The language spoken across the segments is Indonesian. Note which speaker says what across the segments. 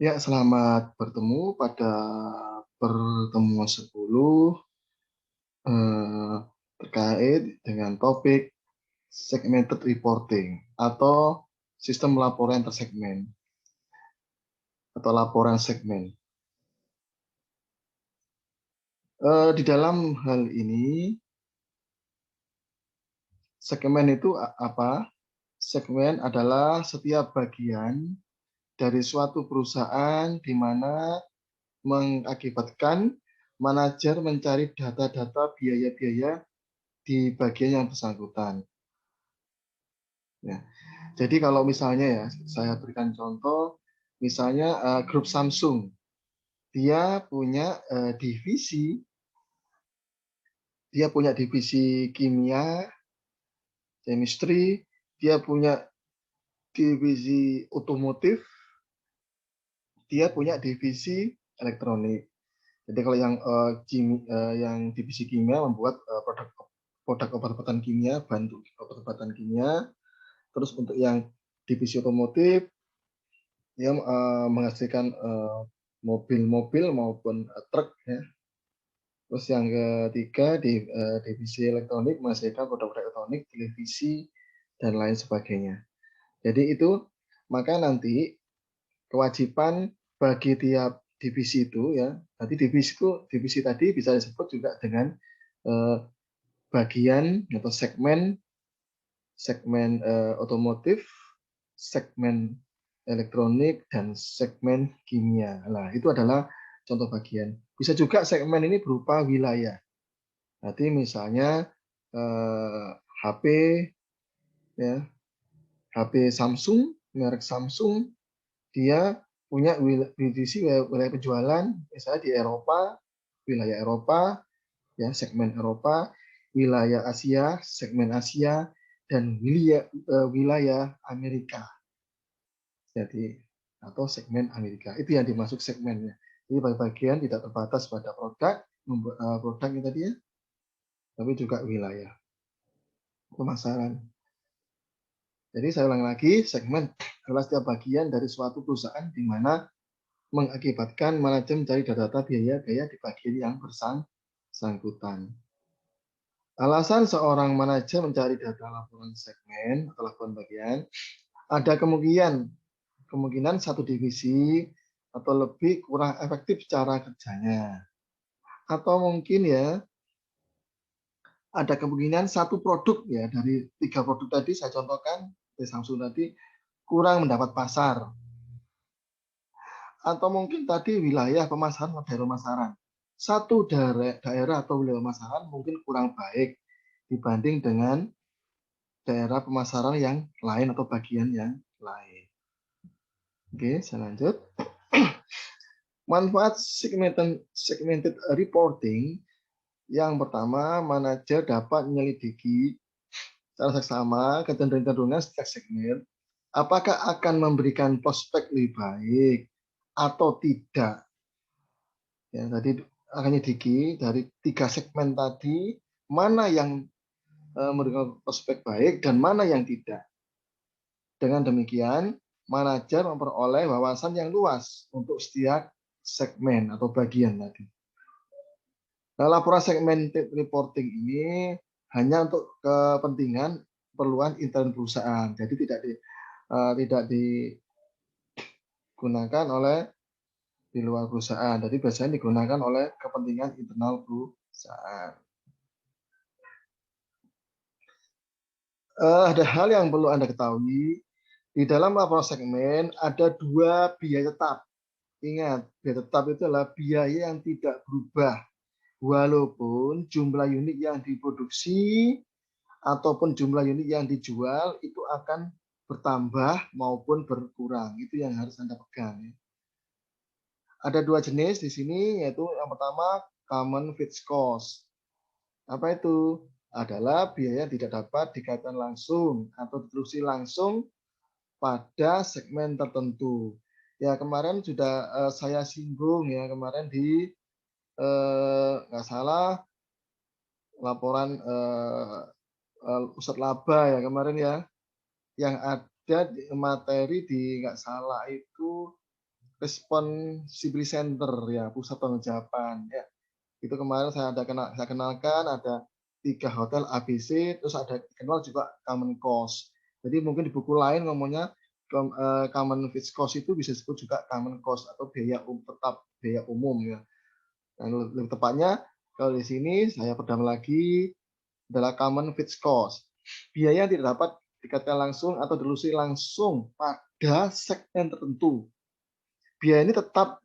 Speaker 1: Ya, selamat bertemu pada pertemuan 10 eh, terkait dengan topik segmented reporting atau sistem laporan tersegmen atau laporan segmen. Di dalam hal ini, segmen itu apa? Segmen adalah setiap bagian dari suatu perusahaan di mana mengakibatkan manajer mencari data-data biaya-biaya di bagian yang bersangkutan. Ya. Jadi kalau misalnya ya, saya berikan contoh, misalnya grup Samsung, dia punya divisi kimia, chemistry, dia punya divisi otomotif, dia punya divisi elektronik. Jadi kalau yang divisi kimia membuat produk obat-obatan kimia, bahan untuk obat-obatan kimia. Terus untuk yang divisi otomotif, dia menghasilkan mobil-mobil maupun truk ya. Terus yang ketiga di divisi elektronik menghasilkan produk-produk elektronik, televisi dan lain sebagainya. Jadi itu maka nanti kewajiban bagi tiap divisi itu ya. Nanti divisi tadi bisa disebut juga dengan bagian atau segmen otomotif, segmen elektronik, dan segmen kimia. Nah, itu adalah contoh bagian. Bisa juga segmen ini berupa wilayah. Nanti misalnya HP, ya, HP Samsung, merek Samsung, dia punya divisi wilayah penjualan, misalnya di Eropa, wilayah Eropa, ya segmen Eropa, wilayah Asia, segmen Asia, dan wilayah Amerika. Jadi atau segmen Amerika itu yang dimaksud segmennya. Jadi bagian tidak terbatas pada produknya tadi ya, tapi juga wilayah pemasaran. Jadi saya ulang lagi, segmen adalah setiap bagian dari suatu perusahaan di mana mengakibatkan manajemen mencari data-data biaya-biaya di bagian yang bersangkutan. Alasan seorang manajer mencari data laporan segmen atau laporan bagian, ada kemungkinan satu divisi atau lebih kurang efektif cara kerjanya. Atau mungkin ya ada kemungkinan satu produk ya dari 3 produk tadi saya contohkan dari Samsung tadi kurang mendapat pasar. Atau mungkin tadi wilayah pemasaran atau daerah pemasaran. Satu daerah atau wilayah pemasaran mungkin kurang baik dibanding dengan daerah pemasaran yang lain atau bagian yang lain. Oke, saya lanjut. Manfaat segmented reporting yang pertama, manajer dapat menyelidiki secara seksama kecenderungan setiap segmen, apakah akan memberikan prospek lebih baik atau tidak. Ya, tadi akan menyelidiki dari 3 segmen tadi, mana yang memberikan prospek baik dan mana yang tidak. Dengan demikian, manajer memperoleh wawasan yang luas untuk setiap segmen atau bagian tadi. Nah, laporan segmented reporting ini hanya untuk kepentingan keperluan intern perusahaan. Jadi tidak digunakan oleh di luar perusahaan. Jadi biasanya digunakan oleh kepentingan internal perusahaan. Ada hal yang perlu Anda ketahui. Di dalam laporan segmen ada 2 biaya tetap. Ingat, biaya tetap itu adalah biaya yang tidak berubah walaupun jumlah unit yang diproduksi ataupun jumlah unit yang dijual itu akan bertambah maupun berkurang. Itu yang harus Anda pegang. Ada 2 jenis di sini, yaitu yang pertama common fixed cost. Apa itu? Adalah biaya yang tidak dapat dikaitkan langsung atau diproduksi langsung pada segmen tertentu. Ya, kemarin sudah saya singgung ya, kemarin di nggak salah laporan pusat laba ya kemarin ya, yang ada di materi di nggak salah itu responsibility center ya, pusat pengejawaban ya. Itu kemarin saya kenalkan ada 3 hotel ABC, terus ada dikenal juga common cost. Jadi mungkin di buku lain ngomongnya common fixed cost itu bisa disebut juga common cost atau tetap biaya umum ya. Yang lebih tepatnya kalau di sini saya perdalam lagi adalah common fixed cost. Biaya yang tidak dapat dikaitkan langsung atau ditelusuri langsung pada segmen tertentu. Biaya ini tetap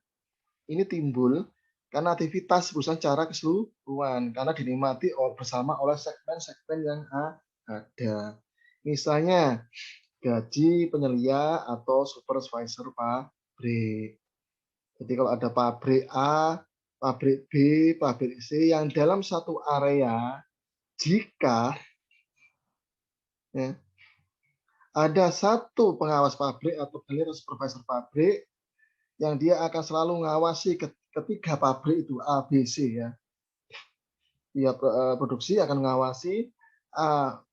Speaker 1: timbul karena aktivitas perusahaan secara keseluruhan karena dinikmati bersama oleh segmen-segmen yang ada. Misalnya gaji penyelia atau supervisor pabrik. Jadi kalau ada pabrik A, pabrik B, pabrik C yang dalam satu area, jika ya, ada satu pengawas pabrik atau supervisor pabrik yang dia akan selalu mengawasi ketiga pabrik itu A, B, C ya. Dia produksi akan mengawasi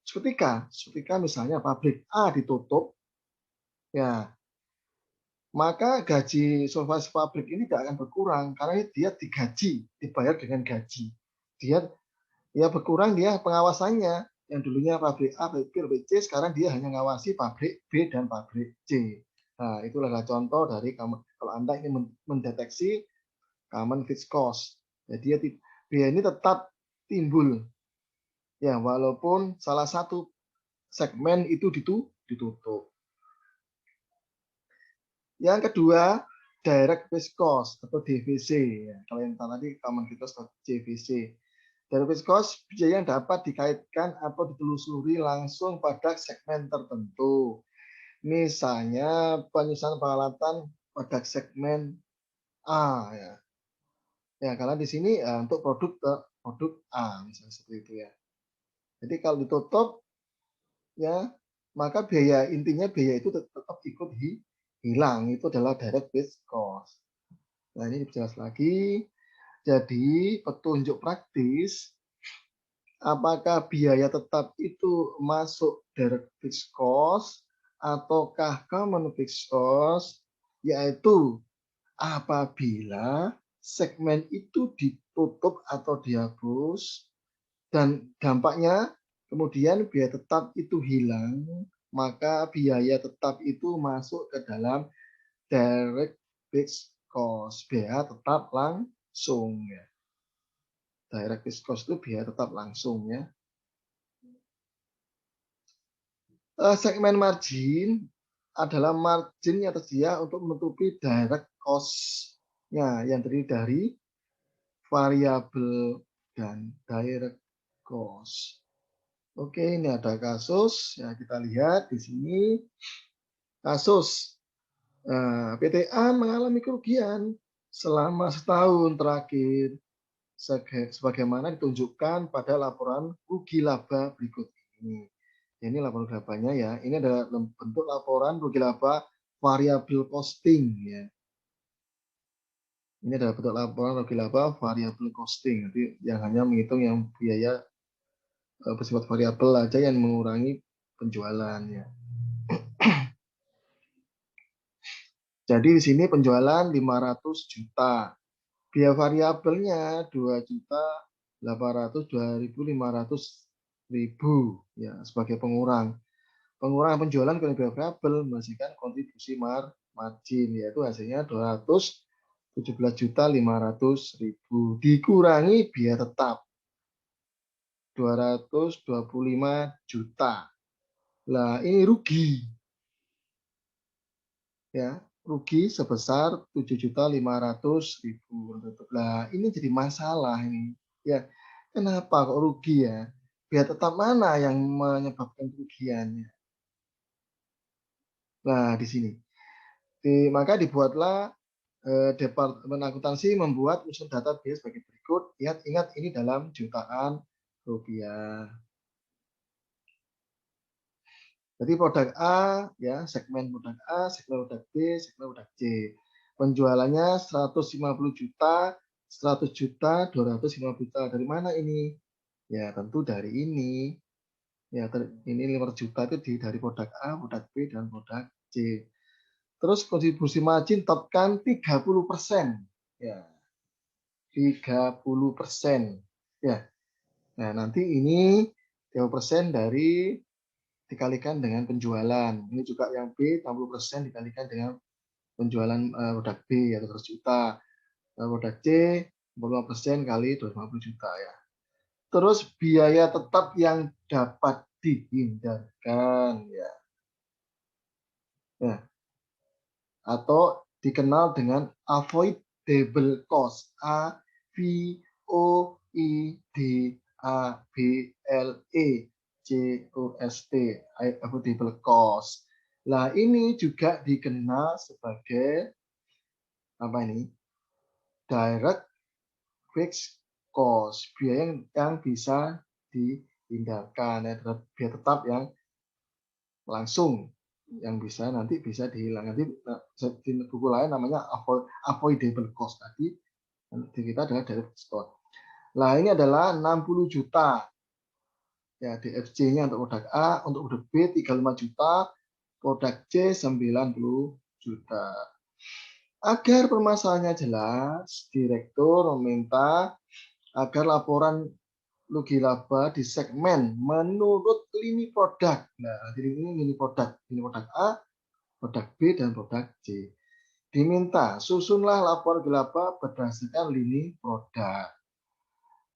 Speaker 1: ketika misalnya pabrik A ditutup, ya maka gaji supervisor pabrik ini tidak akan berkurang karena dia dibayar dengan gaji. Dia berkurang dia pengawasannya yang dulunya pabrik A, pabrik B, pabrik C, sekarang dia hanya mengawasi pabrik B dan pabrik C. Nah, itulah contoh dari kalau Anda ingin mendeteksi common fixed cost. Jadi biaya ini tetap timbul ya walaupun salah satu segmen itu ditutup. Yang kedua, direct fixed cost atau DFC ya. Kalau yang tadi common fixed cost atau DFC. Direct fixed cost biaya yang dapat dikaitkan atau ditelusuri langsung pada segmen tertentu. Misalnya penyusunan peralatan pada segmen A ya. Ya, karena di sini untuk produk A misalnya seperti itu ya. Jadi kalau ditutup ya maka biaya itu tetap ikut hilang. Itu adalah direct fixed cost. Nah, ini dijelas lagi. Jadi petunjuk praktis apakah biaya tetap itu masuk direct fixed cost ataukah common fixed cost, yaitu apabila segmen itu ditutup atau dihapus dan dampaknya kemudian biaya tetap itu hilang, maka biaya tetap itu masuk ke dalam direct fixed cost, biaya tetap langsung ya. Direct fixed cost itu biaya tetap langsung ya. Segmen margin adalah margin yang tersedia untuk menutupi direct cost-nya yang terdiri dari variabel dan direct cost. Oke, ini ada kasus ya, kita lihat di sini kasus PTA mengalami kerugian selama setahun terakhir sebagaimana ditunjukkan pada laporan rugi laba berikut ini. Ini laporan labanya ya. Ini adalah bentuk laporan rugi laba variabel costing ya. Ini adalah bentuk laporan rugi laba variabel costing. Jadi yang hanya menghitung yang biaya bersifat variabel aja yang mengurangi penjualan ya. Jadi di sini penjualan 500 juta. Biaya variabelnya 2.800.2.500.000 ya sebagai pengurang. Pengurangan penjualan ke biaya variabel menghasilkan kontribusi margin yaitu hasilnya 217.500.000 dikurangi biaya tetap 225 juta. Lah ini rugi. Ya, rugi sebesar 7.500.000. Lah ini jadi masalah ini. Ya, kenapa kok rugi ya? Biaya tetap mana yang menyebabkan kerugiannya? Nah, di sini. Maka dibuatlah Departemen Akuntansi membuat unsur data biaya sebagai berikut. Ingat ini dalam jutaan rupiah. Jadi produk A, ya segmen produk A, segmen produk B, segmen produk C. Penjualannya 150 juta, 100 juta, 250 juta. Dari mana ini? Ya tentu dari ini. Ya ini 500 juta itu dari produk A, produk B, dan produk C. Terus kontribusi margin tetapkan 30%. Ya, 30%. Ya. Nah, nanti ini 30% dari dikalikan dengan penjualan. Ini juga yang B 60% dikalikan dengan penjualan produk B atau 100 juta. Produk C 45% kali 250 juta ya. Terus biaya tetap yang dapat dihindarkan ya. Ya. Atau dikenal dengan avoidable cost. A V O I D A B L E C O S T, avoidable cost. Nah, ini juga dikenal sebagai apa ini? Direct fixed cost, biaya yang bisa dihindarkan, ya, biaya tetap yang langsung yang bisa nanti bisa dihilang. Nanti di buku lain namanya avoidable cost, tadi di kita adalah direct fixed cost. Nah, ini adalah 60 juta. Ya, DFC-nya untuk produk A, untuk produk B 35 juta, produk C 90 juta. Agar permasalahannya jelas, direktur meminta agar laporan rugi laba di segmen menurut lini produk. Nah, ini lini produk A, produk B, dan produk C. Diminta susunlah laporan rugi laba berdasarkan lini produk.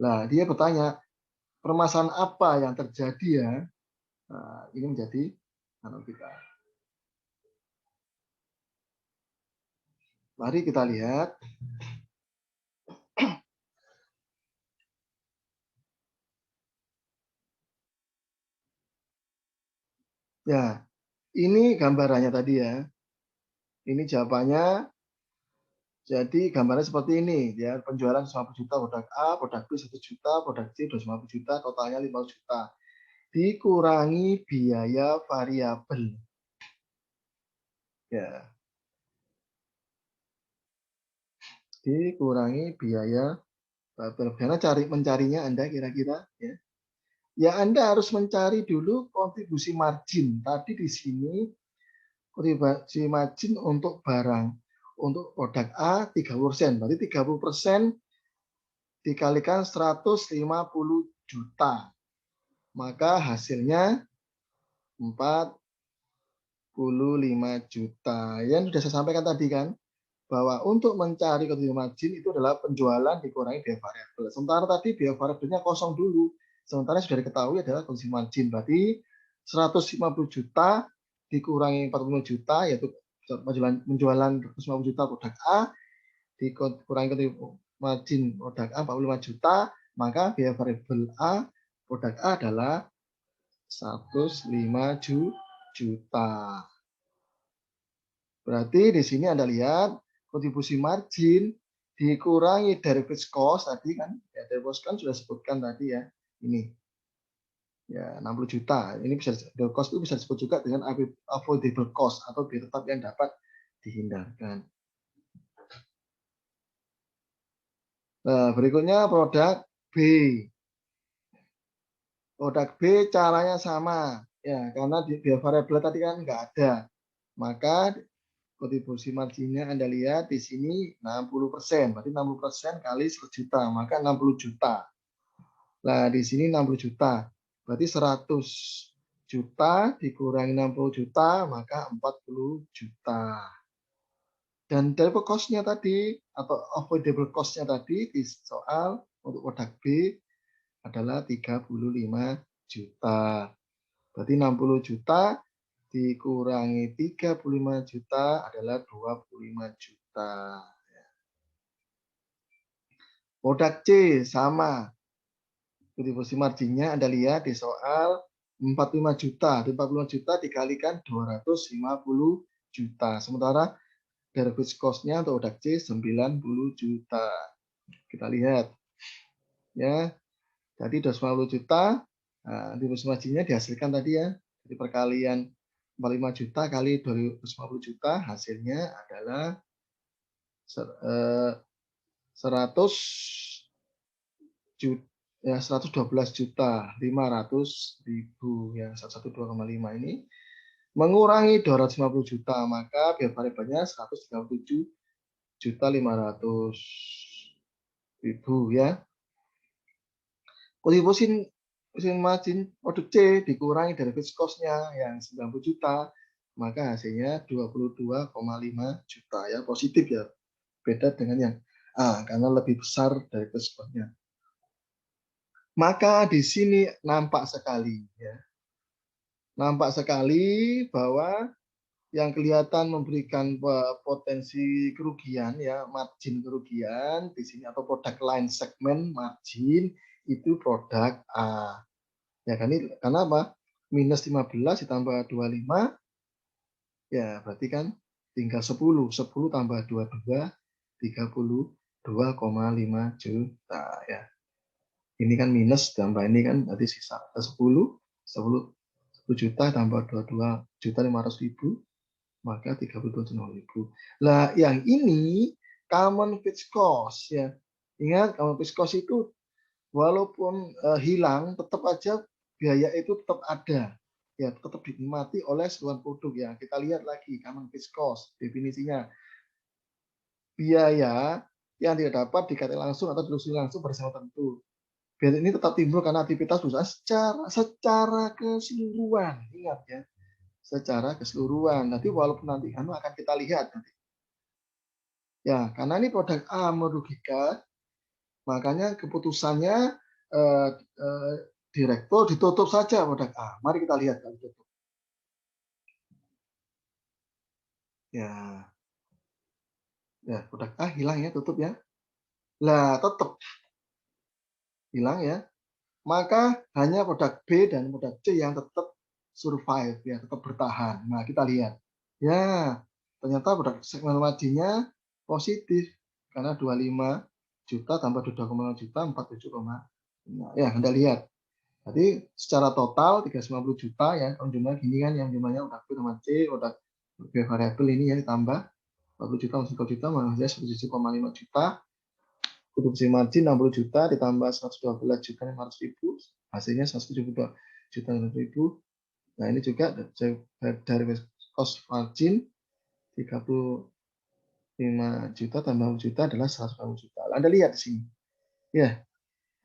Speaker 1: Nah, dia bertanya, permasalahan apa yang terjadi ya? Nah, ini menjadi kita. Mari kita lihat. Ya, ini gambarannya tadi ya. Ini jawabannya. Jadi gambarnya seperti ini ya, penjualan 150 juta produk A, produk B 1 juta, produk C 250 juta, totalnya 50 juta. Dikurangi biaya variabel. Ya. Dikurangi biaya variabel. Karena mencarinya Anda kira-kira ya. Ya, Anda harus mencari dulu kontribusi margin. Tadi di sini kontribusi margin untuk barang. Untuk produk A 30%. Berarti 30% dikalikan 150 juta. Maka hasilnya 45 juta. Yang sudah saya sampaikan tadi kan, bahwa untuk mencari kontribusi margin itu adalah penjualan dikurangi biaya variabel. Sementara tadi biaya variabelnya kosong dulu. Sementara sudah diketahui adalah kontribusi margin. Berarti 150 juta dikurangi 45 juta, yaitu penjualan 150 juta produk A, dikurangi kontribusi margin produk A 45 juta, maka biaya variabel A produk A adalah 105 juta. Berarti di sini Anda lihat kontribusi margin dikurangi dari fixed cost tadi kan, ya dari cost kan sudah sebutkan tadi ya, ini ya 60 juta. Ini bisa cost itu bisa disebut juga dengan avoidable cost atau biaya tetap yang dapat dihindarkan. Nah, berikutnya produk B. Produk B caranya sama ya, karena biaya variabel tadi kan nggak ada. Maka kontribusi marginnya Anda lihat di sini 60%. Berarti 60% kali 100 juta, maka 60 juta. Nah, di sini 60 juta. Berarti 100 juta dikurangi 60 juta, maka 40 juta. Dan variable cost-nya tadi, atau avoidable cost-nya tadi di soal untuk produk B adalah 35 juta. Berarti 60 juta dikurangi 35 juta adalah 25 juta. Produk C sama. Kontribusi marginnya Anda lihat di soal 45 juta. 45 juta dikalikan 250 juta. Sementara dari fixed cost-nya untuk produk C 90 juta. Kita lihat. Ya. Jadi 250 juta. Nah, kontribusi marginnya dihasilkan tadi ya. Jadi perkalian 45 juta kali 250 juta hasilnya adalah 100 juta ya, 112 juta 500.000 ya, 112,5 ini mengurangi 250 juta, maka biaya variabelnya 137.500.000 ya. Kontribusi margin produk C dikurangi dari fixed cost-nya yang 90 juta, maka hasilnya 22,5 juta ya, positif ya. Beda dengan yang A karena lebih besar dari fixed cost-nya. Maka di sini nampak sekali ya. Nampak sekali bahwa yang kelihatan memberikan potensi kerugian ya, margin kerugian di sini atau produk line segmen margin itu produk A. Ya kan ini karena apa? Minus 15 ditambah 25 ya berarti kan tinggal 10. 10 tambah 22 32,5 juta ya. Ini kan minus tambah ini kan berarti sisa 10 juta tambah 22.500.000 maka 32.000. Lah yang ini common fixed cost ya. Ingat common fixed cost itu walaupun hilang tetap aja biaya itu tetap ada. Ya, tetap dinikmati oleh seluruh produk ya. Kita lihat lagi common fixed cost definisinya. Biaya yang tidak dapat dikatakan langsung atau diluluskan langsung bersama tentu. Biaya ini tetap timbul karena aktivitas perusahaan secara keseluruhan. Ingat ya, secara keseluruhan. Nanti walaupun nanti akan kita lihat nanti. Ya, karena ini produk A merugikan, makanya keputusannya direktur ditutup saja produk A. Mari kita lihat kalau tutup. Ya, produk A hilang ya, tutup ya. Lah, tetap hilang ya. Maka hanya produk B dan produk C yang tetap survive ya, tetap bertahan. Nah, kita lihat. Ya, ternyata produk segmen marginnya positif karena 25 juta tambah 2,5 juta 47, nah, ya Anda lihat. Jadi secara total 350 juta ya, kalau jumlah gini kan yang jumlahnya udah B sama C, udah B variabel ini ya ditambah 40 juta, 40 juta, maksudnya 17,5 juta. Kontribusi margin 60 juta ditambah 112 juta 500.000, hasilnya 172 juta 500.000. Nah ini juga dari cost margin 35 juta tambah 60 juta adalah 120 juta. Anda lihat di sini. Ya,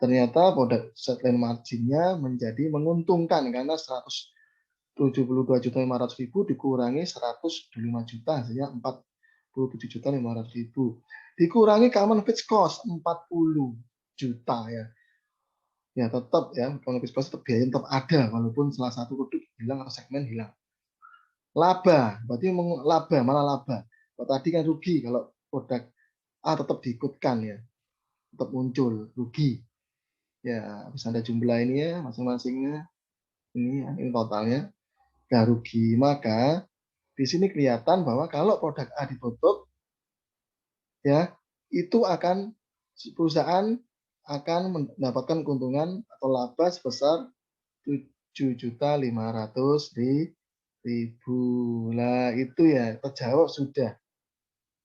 Speaker 1: ternyata produk setline marginnya menjadi menguntungkan karena 172 juta 500.000 dikurangi 125 juta hasilnya 47 juta 500.000 dikurangi common fixed cost 40 juta ya. Ya tetap ya common fixed cost tetap biaya tetap ada walaupun salah satu produk hilang atau segmen hilang. Laba, berarti laba malah laba. Kalau tadi kan rugi kalau produk A tetap diikutkan ya. Tetap muncul rugi. Ya, bisa Anda jumlah ini ya masing-masingnya. Ini ya, ini totalnya. Nah, rugi. Maka di sini kelihatan bahwa kalau produk A ditutup ya, itu akan perusahaan akan mendapatkan keuntungan atau laba sebesar 7.500.000. Lah itu ya terjawab sudah.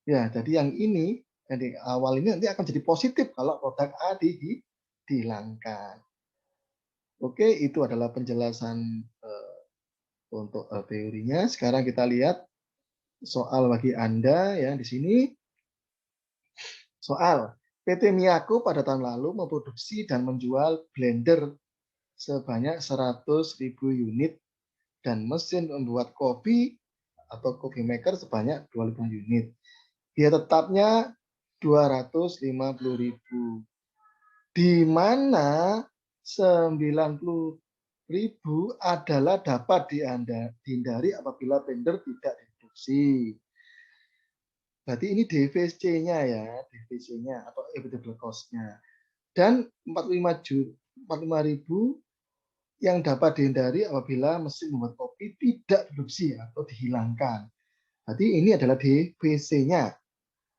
Speaker 1: Ya, jadi yang ini yang di awal ini nanti akan jadi positif kalau produk A dihilangkan. Oke, itu adalah penjelasan untuk teorinya. Sekarang kita lihat soal bagi Anda ya di sini. Soal, PT Miyako pada tahun lalu memproduksi dan menjual blender sebanyak 100.000 unit dan mesin membuat kopi atau coffee maker sebanyak 25 unit. Biaya tetapnya 250.000. Di mana 90.000 adalah dapat dihindari apabila blender tidak diproduksi. Berarti ini DVC-nya ya, DVC-nya atau inevitable cost-nya. Dan 45.000 yang dapat dihindari apabila mesin membuat kopi tidak produksi atau dihilangkan. Berarti ini adalah DVC-nya.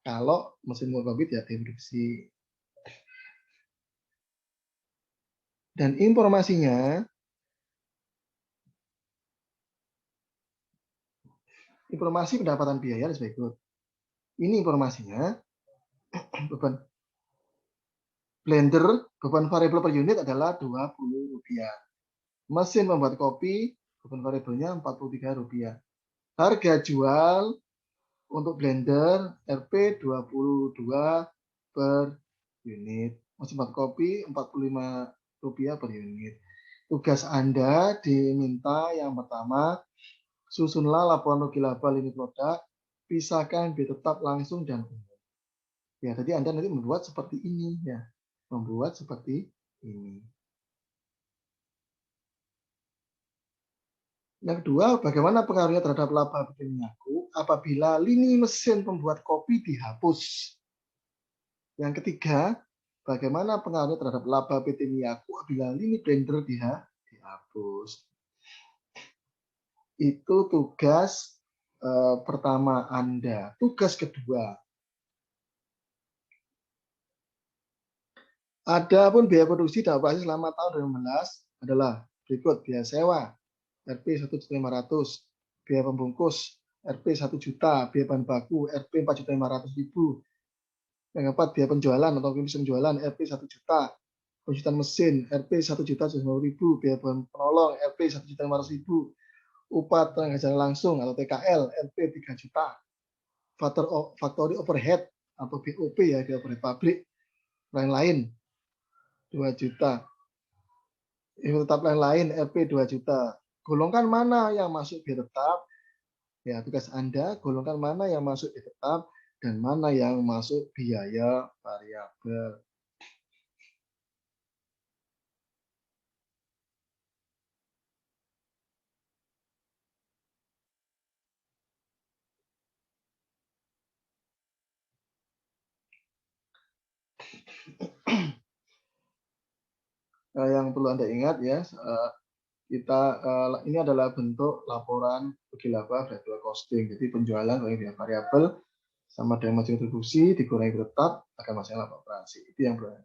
Speaker 1: Kalau mesin membuat kopi tidak diproduksi. Dan informasinya informasi pendapatan biaya sebagai berikut. Ini informasinya. Beban blender, beban variabel per unit adalah Rp20. Mesin membuat kopi beban variabelnya Rp43. Harga jual untuk blender Rp22 per unit. Mesin fotokopi Rp45 per unit. Tugas Anda diminta yang pertama, susunlah laporan rugi laba lini produk, pisahkan biaya tetap langsung dan umum. Ya, jadi Anda nanti membuat seperti ini ya. Membuat seperti ini. Yang kedua, bagaimana pengaruhnya terhadap laba bikin minyaku apabila lini mesin pembuat kopi dihapus. Yang ketiga, bagaimana pengaruhnya terhadap laba PT Miyaku apabila lini blender dihapus. Itu tugas pertama Anda. Tugas kedua, adapun biaya produksi dan operasi selama tahun 2015 adalah berikut: biaya sewa Rp 1.500.000, biaya pembungkus Rp 1 juta, biaya bahan baku Rp 4.500.000. Yang keempat, biaya penjualan atau komisi penjualan Rp 1 juta, pencucian mesin Rp 1.750.000, biaya penolong Rp 1.500.000, upah tenaga kerja langsung atau TKL Rp 3 juta, factory overhead atau BOP ya, di overhead pabrik lain-lain 2 juta, tetap lain-lain Rp 2 juta. Golongkan mana yang masuk biaya tetap? Ya, tugas Anda golongkan mana yang masuk biaya tetap dan mana yang masuk biaya variabel. Yang perlu Anda ingat ya, ini adalah bentuk laporan rugi laba variabel costing. Jadi penjualan oleh biaya variabel sama dengan margin kontribusi dikurangi tetap akan menghasilkan laba operasi. Itu yang perlu.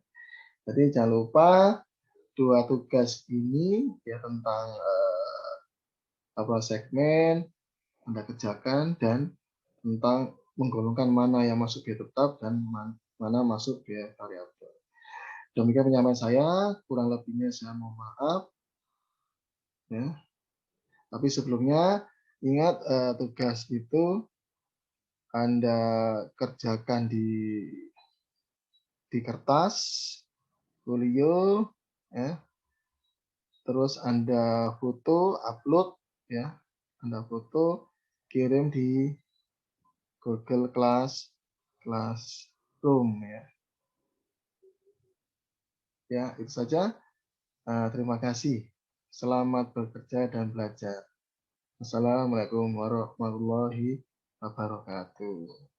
Speaker 1: Jadi jangan lupa dua tugas ini ya tentang laporan segmen Anda kerjakan dan tentang menggolongkan mana yang masuk biaya tetap dan mana masuk biaya variabel. Demikian penyampaian saya, kurang lebihnya saya mohon maaf. Ya. Tapi sebelumnya ingat tugas itu Anda kerjakan di kertas, folio, ya. Terus Anda foto, upload, ya. Anda foto, kirim di Google Classroom, ya. Ya, itu saja. Terima kasih. Selamat bekerja dan belajar. Assalamualaikum warahmatullahi wabarakatuh.